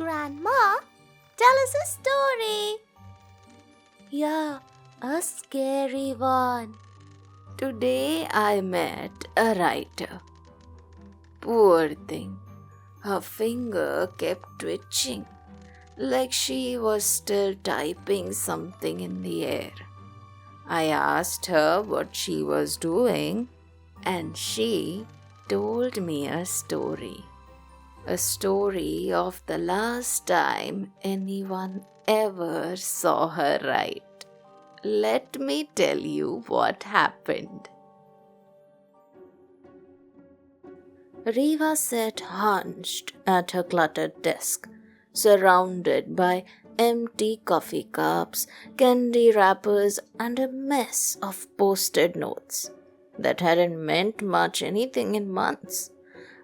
Grandma, tell us a story. Yeah, a scary one. Today I met a writer. Poor thing, her finger kept twitching, like she was still typing something in the air. I asked her what she was doing, and she told me a story. A story of the last time anyone ever saw her write. Let me tell you what happened. Riva sat hunched at her cluttered desk, surrounded by empty coffee cups, candy wrappers, and a mess of posted notes that hadn't meant much anything in months.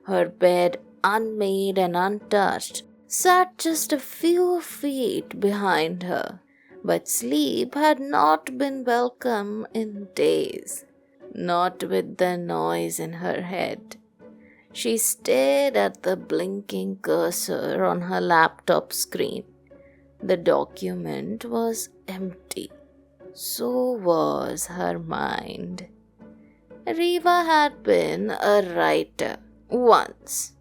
Her bed, unmade and untouched, sat just a few feet behind her, but sleep had not been welcome in days, not with the noise in her head. She stared at the blinking cursor on her laptop screen. The document was empty. So was her mind. Riva had been a writer once.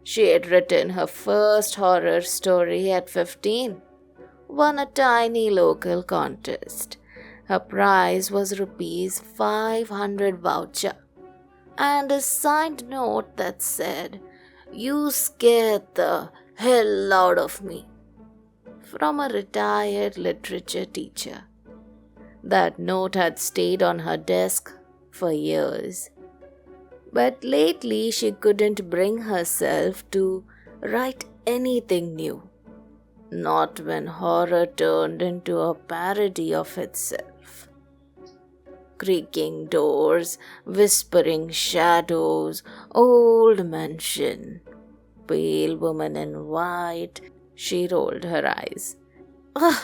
She had written her first horror story at 15, won a tiny local contest. Her prize was rupees 500 voucher and a signed note that said, "You scared the hell out of me," from a retired literature teacher. That note had stayed on her desk for years. But lately she couldn't bring herself to write anything new. Not when horror turned into a parody of itself. Creaking doors, whispering shadows, old mansion, pale woman in white. She rolled her eyes. Ugh!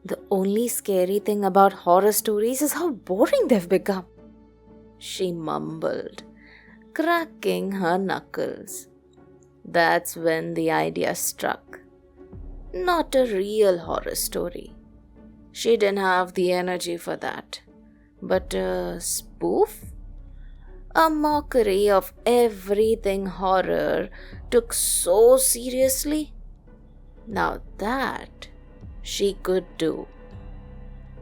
The only scary thing about horror stories is how boring they've become, she mumbled, cracking her knuckles. That's when the idea struck. Not a real horror story. She didn't have the energy for that. But a spoof? A mockery of everything horror took so seriously? Now that she could do.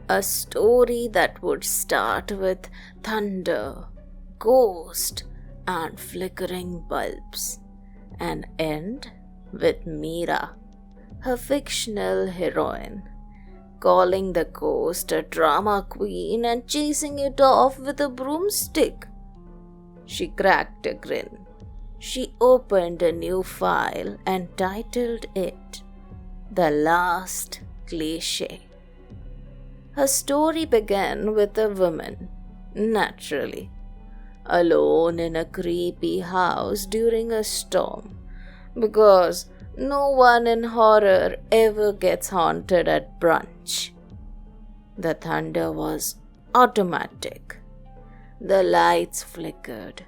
A story that would start with thunder, ghost, and flickering bulbs, and end with Meera, her fictional heroine, calling the ghost a drama queen and chasing it off with a broomstick. She cracked a grin. She opened a new file and titled it The Last Cliché. Her story began with a woman, naturally, alone in a creepy house during a storm, because no one in horror ever gets haunted at brunch. The thunder was automatic. The lights flickered.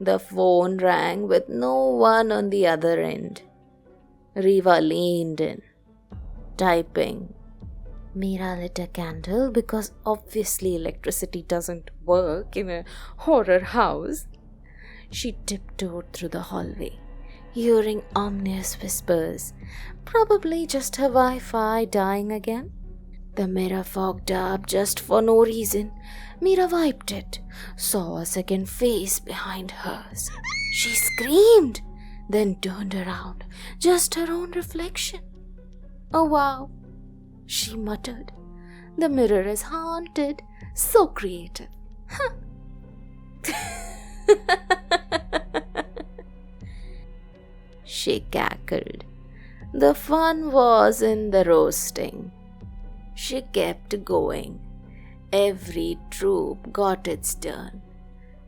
The phone rang with no one on the other end. Riva leaned in, typing. Meera lit a candle because obviously electricity doesn't work in a horror house. She tiptoed through the hallway, hearing ominous whispers, probably just her Wi-Fi dying again. The mirror fogged up just for no reason. Meera wiped it, saw a second face behind hers. She screamed, then turned around, just her own reflection. Oh wow, she muttered. The mirror is haunted. So creative. Huh. She cackled. The fun was in the roasting. She kept going. Every troop got its turn.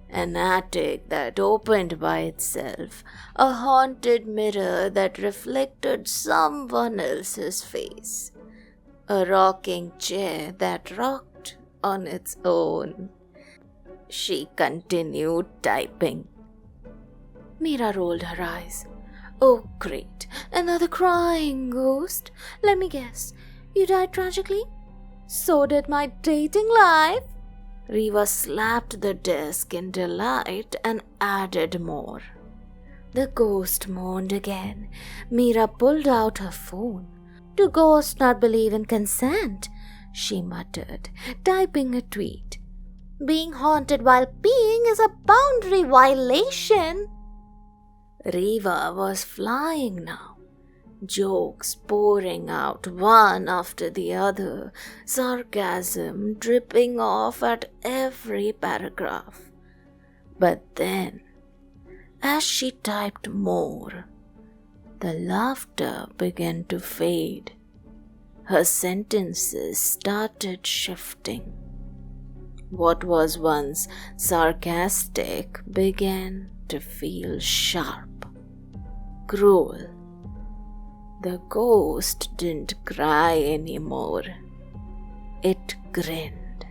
An attic that opened by itself, a haunted mirror that reflected someone else's face, a rocking chair that rocked on its own. She continued typing. Meera rolled her eyes. Oh, great. Another crying ghost. Let me guess. You died tragically? So did my dating life. Riva slapped the desk in delight and added more. The ghost moaned again. Mira pulled out her phone. Do ghosts not believe in consent? She muttered, typing a tweet. Being haunted while peeing is a boundary violation. Riva was flying now, jokes pouring out one after the other, sarcasm dripping off at every paragraph. But then, as she typed more, the laughter began to fade. Her sentences started shifting. What was once sarcastic began to feel sharp, cruel. The ghost didn't cry anymore. It grinned.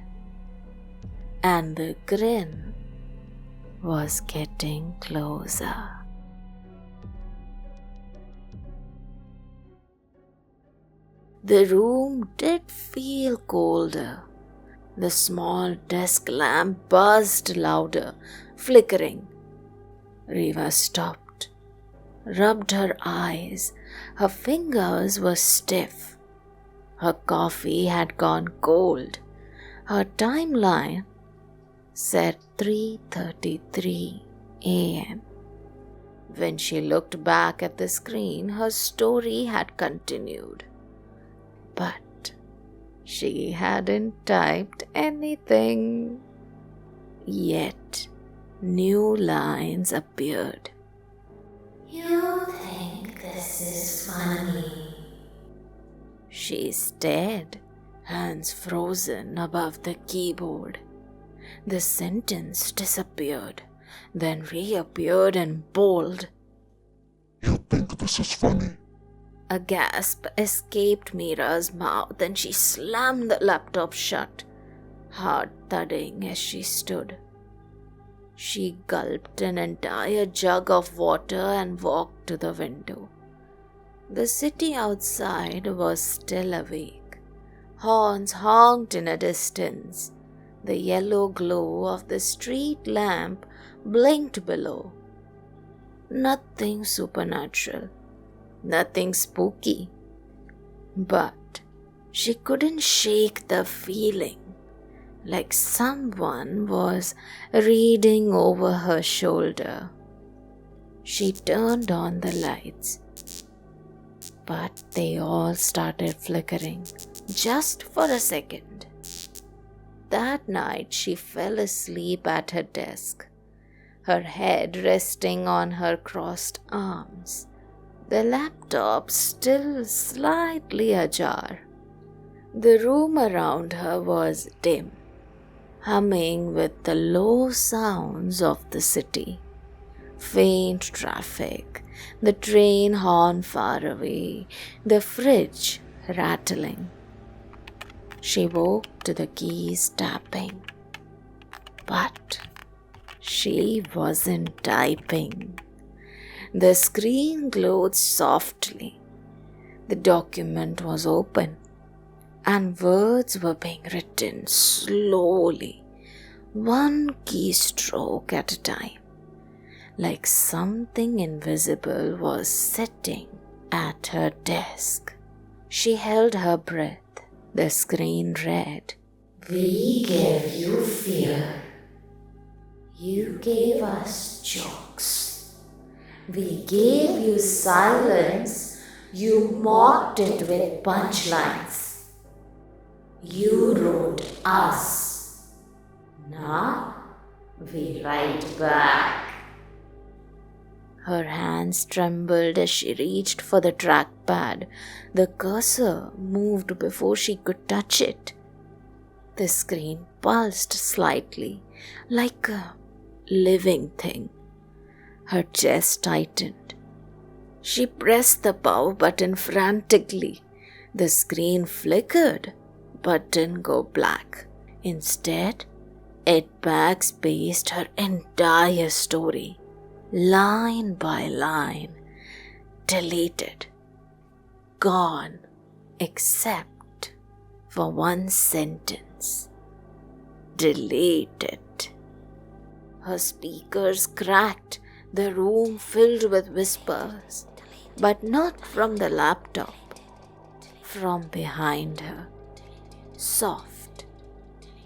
And the grin was getting closer. The room did feel colder. The small desk lamp buzzed louder, flickering. Riva stopped, rubbed her eyes. Her fingers were stiff. Her coffee had gone cold. Her timeline said 3:33 a.m. When she looked back at the screen, her story had continued. But she hadn't typed anything. Yet new lines appeared. You think this is funny? She stared, hands frozen above the keyboard. The sentence disappeared, then reappeared in bold. You think this is funny? A gasp escaped Mira's mouth and she slammed the laptop shut, heart thudding as she stood. She gulped an entire jug of water and walked to the window. The city outside was still awake. Horns honked in a distance. The yellow glow of the street lamp blinked below. Nothing supernatural. Nothing spooky. But she couldn't shake the feeling like someone was reading over her shoulder. She turned on the lights, but they all started flickering just for a second. That night she fell asleep at her desk, her head resting on her crossed arms. The laptop still slightly ajar. The room around her was dim, humming with the low sounds of the city. Faint traffic, the train horn far away, the fridge rattling. She woke to the keys tapping. But she wasn't typing. The screen glowed softly. The document was open, and words were being written slowly, one keystroke at a time, like something invisible was sitting at her desk. She held her breath. The screen read, "We gave you fear. You gave us jokes. We gave you silence. You mocked it with punchlines. You wrote us. Now we write back." Her hands trembled as she reached for the trackpad. The cursor moved before she could touch it. The screen pulsed slightly, like a living thing. Her chest tightened. She pressed the power button frantically. The screen flickered, but didn't go black. Instead, it backspaced her entire story, line by line, deleted, gone, except for one sentence. Deleted. Her speakers cracked, the room filled with whispers, but not from the laptop, from behind her. Soft,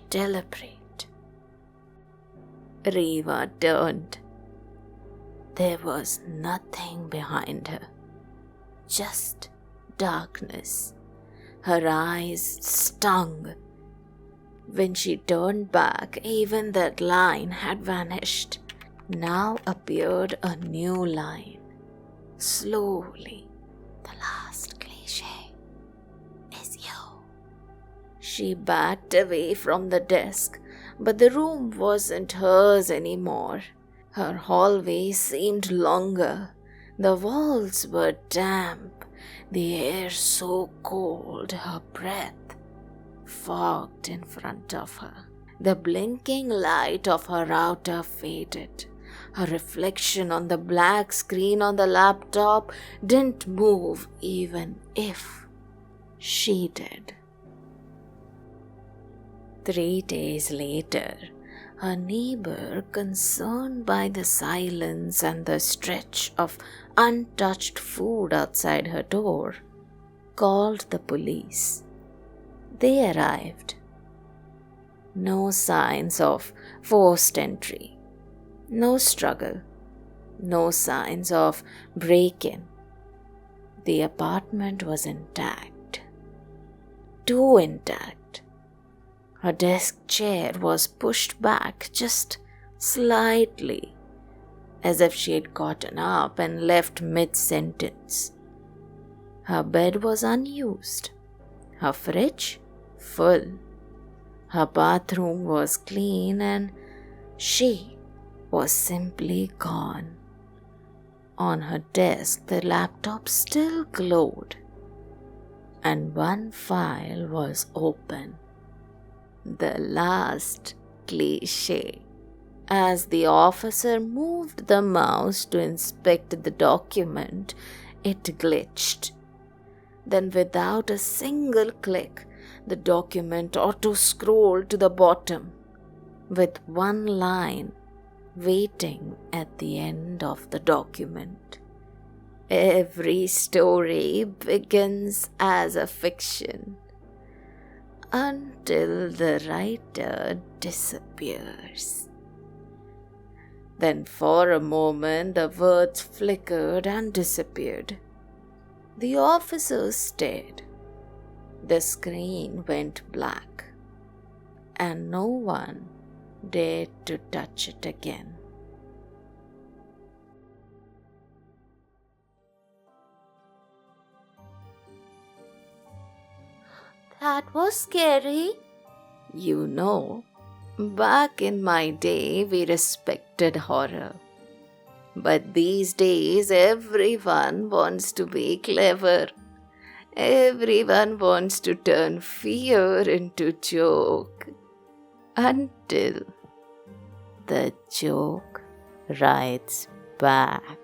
deliberate. Reva turned. There was nothing behind her, just darkness. Her eyes stung. When she turned back, even that line had vanished. Now appeared a new line. Slowly, The last cliché is you. she backed away from the desk, but the room wasn't hers anymore. Her hallway seemed longer. The walls were damp, the air so cold, her breath fogged in front of her. The blinking light of her router faded. Her reflection on the black screen on the laptop didn't move even if she did. 3 days later, her neighbor, concerned by the silence and the stretch of untouched food outside her door, called the police. They arrived. No signs of forced entry, no struggle, no signs of break-in. The apartment was intact, too intact. Her desk chair was pushed back just slightly, as if she had gotten up and left mid-sentence. Her bed was unused, her fridge full. Her bathroom was clean and she was simply gone. On her desk, the laptop still glowed, and one file was open. The last cliché. As the officer moved the mouse to inspect the document, it glitched. Then, without a single click, the document auto-scrolled to the bottom, with one line waiting at the end of the document. Every story begins as a fiction until the writer disappears. Then for a moment the words flickered and disappeared. The officer stared. The screen went black, and no one dared to touch it again. That was scary. You know, back in my day, we respected horror. But these days, everyone wants to be clever. Everyone wants to turn fear into joke. Until the joke writes back.